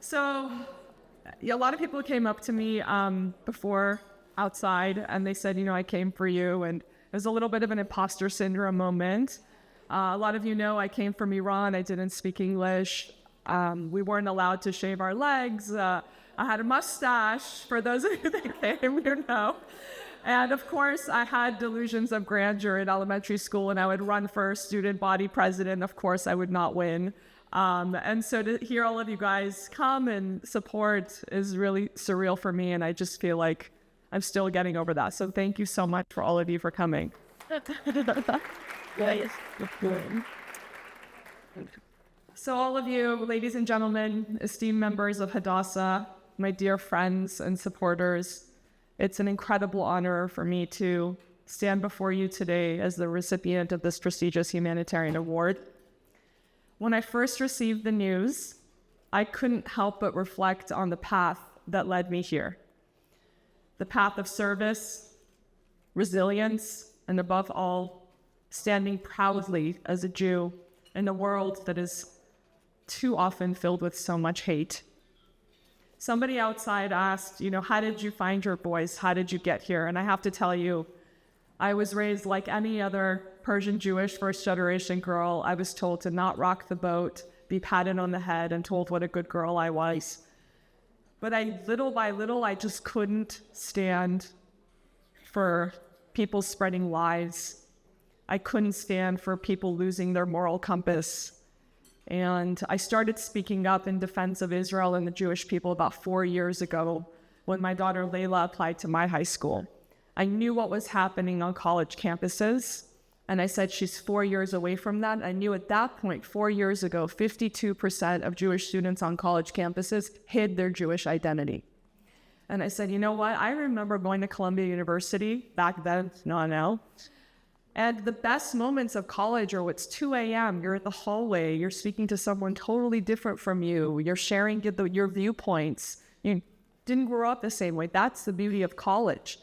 So a lot of people came up to me before outside, and they said, I came for you, and it was a little bit of an imposter syndrome moment. A lot of you know I came from Iran. I didn't speak English. We weren't allowed to shave our legs. I had a mustache, for those of you that came, you know. And of course, I had delusions of grandeur in elementary school, and I would run for student body president. Of course, I would not win. And so to hear all of you guys come and support is really surreal for me, and I just feel like I'm still getting over that. So thank you so much for all of you for coming. So all of you, ladies and gentlemen, esteemed members of Hadassah, my dear friends and supporters, it's an incredible honor for me to stand before you today as the recipient of this prestigious humanitarian award. When I first received the news, I couldn't help but reflect on the path that led me here. The path of service, resilience, and above all, standing proudly as a Jew in a world that is too often filled with so much hate. Somebody outside asked, how did you find your voice? How did you get here? And I have to tell you, I was raised like any other Persian Jewish first generation girl. I was told to not rock the boat, be patted on the head, and told what a good girl I was. But little by little, I just couldn't stand for people spreading lies. I couldn't stand for people losing their moral compass. And I started speaking up in defense of Israel and the Jewish people about 4 years ago when my daughter Layla applied to my high school. I knew what was happening on college campuses, and I said she's 4 years away from that. I knew at that point, 4 years ago, 52% of Jewish students on college campuses hid their Jewish identity. And I said, you know what? I remember going to Columbia University back then, not now. And the best moments of college are it's 2 a.m., you're in the hallway, you're speaking to someone totally different from you, you're sharing your viewpoints. You didn't grow up the same way. That's the beauty of college.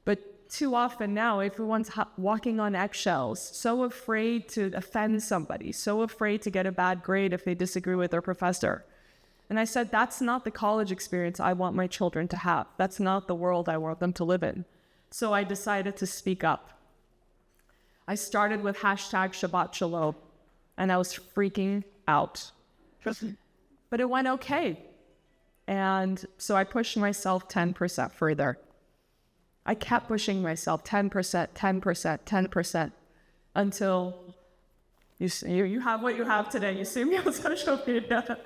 But too often now, everyone's walking on eggshells, so afraid to offend somebody, so afraid to get a bad grade if they disagree with their professor. And I said, that's not the college experience I want my children to have. That's not the world I want them to live in. So I decided to speak up. I started with hashtag Shabbat Shalom, and I was freaking out. But it went okay. And so I pushed myself 10% further. I kept pushing myself 10%, 10%, 10%, until you have what you have today. You see me on social media.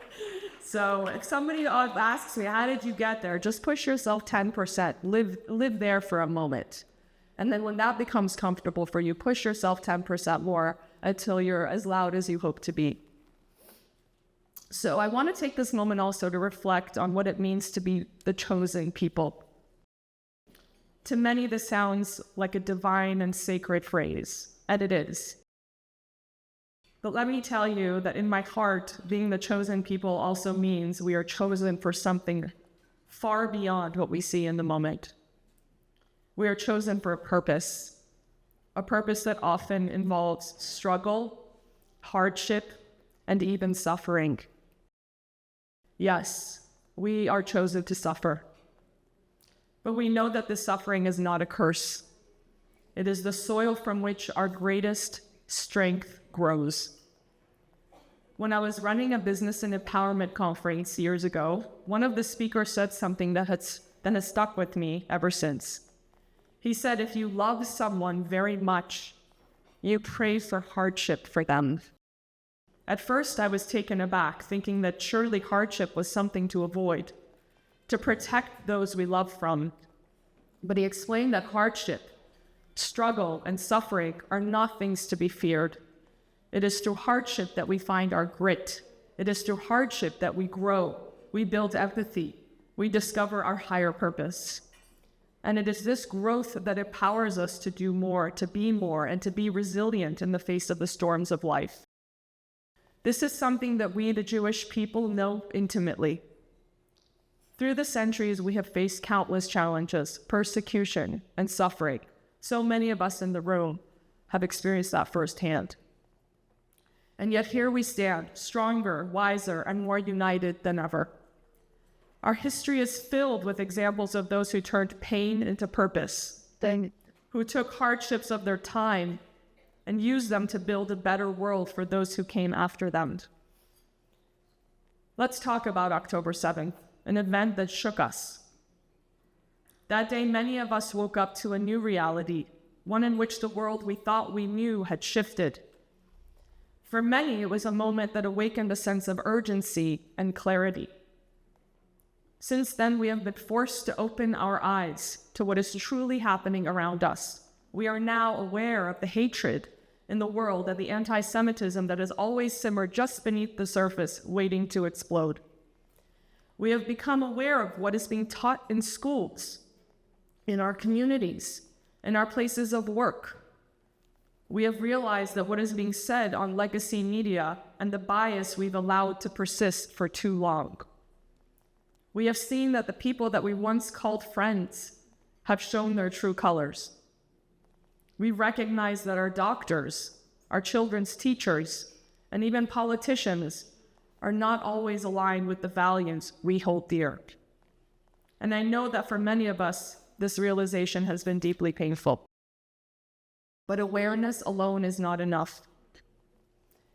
So if somebody asks me, how did you get there? Just push yourself 10%. Live there for a moment. And then when that becomes comfortable for you, push yourself 10% more until you're as loud as you hope to be. So I want to take this moment also to reflect on what it means to be the chosen people. To many, this sounds like a divine and sacred phrase, and it is. But let me tell you that in my heart, being the chosen people also means we are chosen for something far beyond what we see in the moment. We are chosen for a purpose that often involves struggle, hardship, and even suffering. Yes, we are chosen to suffer. But we know that this suffering is not a curse. It is the soil from which our greatest strength grows. When I was running a business and empowerment conference years ago, one of the speakers said something that has stuck with me ever since. He said, if you love someone very much, you pray for hardship for them. At first, I was taken aback, thinking that surely hardship was something to avoid, to protect those we love from. But he explained that hardship, struggle, and suffering are not things to be feared. It is through hardship that we find our grit. It is through hardship that we grow, we build empathy, we discover our higher purpose. And it is this growth that empowers us to do more, and to be resilient in the face of the storms of life. This is something that we, the Jewish people, know intimately. Through the centuries, we have faced countless challenges, persecution, and suffering. So many of us in the room have experienced that firsthand. And yet here we stand, stronger, wiser, and more united than ever. Our history is filled with examples of those who turned pain into purpose, who took hardships of their time and used them to build a better world for those who came after them. Let's talk about October 7th, an event that shook us. That day, many of us woke up to a new reality, one in which the world we thought we knew had shifted. For many, it was a moment that awakened a sense of urgency and clarity. Since then, we have been forced to open our eyes to what is truly happening around us. We are now aware of the hatred in the world and the anti-Semitism that has always simmered just beneath the surface, waiting to explode. We have become aware of what is being taught in schools, in our communities, in our places of work. We have realized that what is being said on legacy media and the bias we've allowed to persist for too long. We have seen that the people that we once called friends have shown their true colors. We recognize that our doctors, our children's teachers, and even politicians are not always aligned with the values we hold dear. And I know that for many of us, this realization has been deeply painful. But awareness alone is not enough.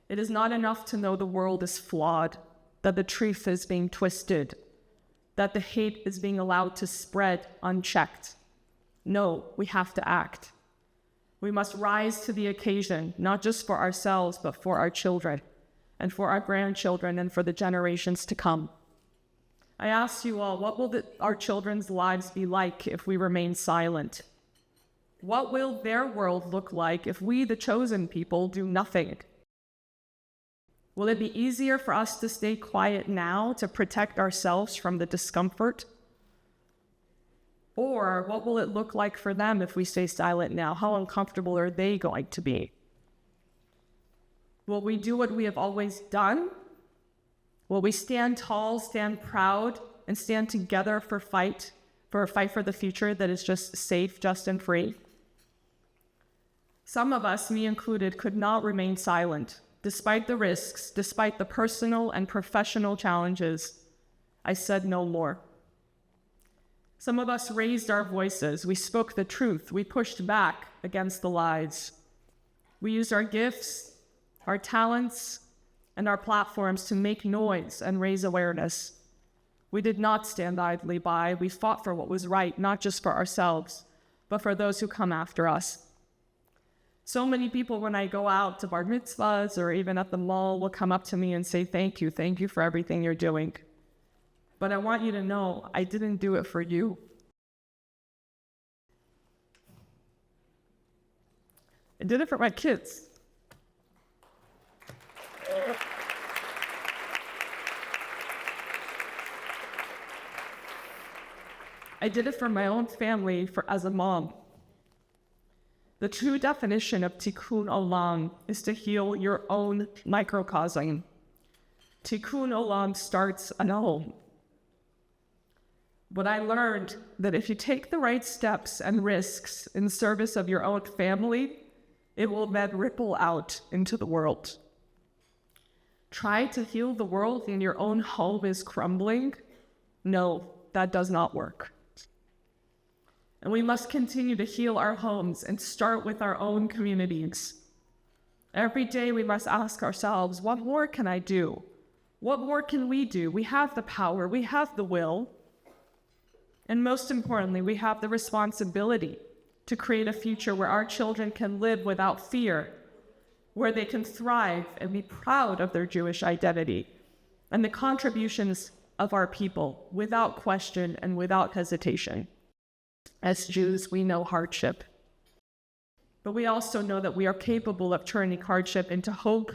It is not enough to know the world is flawed, that the truth is being twisted, that the hate is being allowed to spread unchecked. No, we have to act. We must rise to the occasion, not just for ourselves, but for our children, and for our grandchildren, and for the generations to come. I ask you all, what will our children's lives be like if we remain silent? What will their world look like if we, the chosen people, do nothing? Will it be easier for us to stay quiet now to protect ourselves from the discomfort? Or what will it look like for them if we stay silent now? How uncomfortable are they going to be? Will we do what we have always done? Will we stand tall, stand proud, and stand together for a fight for the future that is just safe, just, and free? Some of us, me included, could not remain silent. Despite the risks, despite the personal and professional challenges, I said no more. Some of us raised our voices. We spoke the truth. We pushed back against the lies. We used our gifts, our talents, and our platforms to make noise and raise awareness. We did not stand idly by. We fought for what was right, not just for ourselves, but for those who come after us. So many people, when I go out to bar mitzvahs or even at the mall, will come up to me and say, thank you for everything you're doing. But I want you to know, I didn't do it for you. I did it for my kids. I did it for my own family, as a mom. The true definition of tikkun olam is to heal your own microcosm. Tikkun olam starts at home. But I learned that if you take the right steps and risks in service of your own family, it will then ripple out into the world. Try to heal the world and your own home is crumbling. No, that does not work. And we must continue to heal our homes and start with our own communities. Every day we must ask ourselves, what more can I do? What more can we do? We have the power, we have the will. And most importantly, we have the responsibility to create a future where our children can live without fear, where they can thrive and be proud of their Jewish identity and the contributions of our people without question and without hesitation. As Jews, we know hardship, but we also know that we are capable of turning hardship into hope,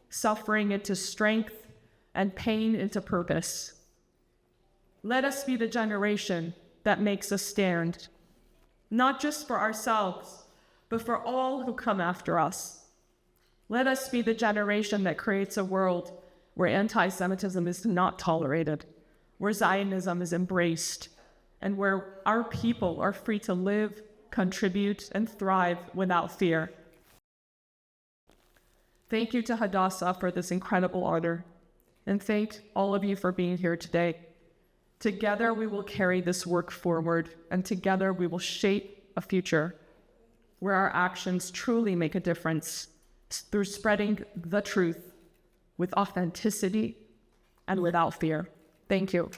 suffering into strength, and pain into purpose. Let us be the generation that makes a stand, not just for ourselves, but for all who come after us. Let us be the generation that creates a world where anti-Semitism is not tolerated, where Zionism is embraced, and where our people are free to live, contribute, and thrive without fear. Thank you to Hadassah for this incredible honor, and thank all of you for being here today. Together we will carry this work forward, and together we will shape a future where our actions truly make a difference through spreading the truth with authenticity and without fear. Thank you.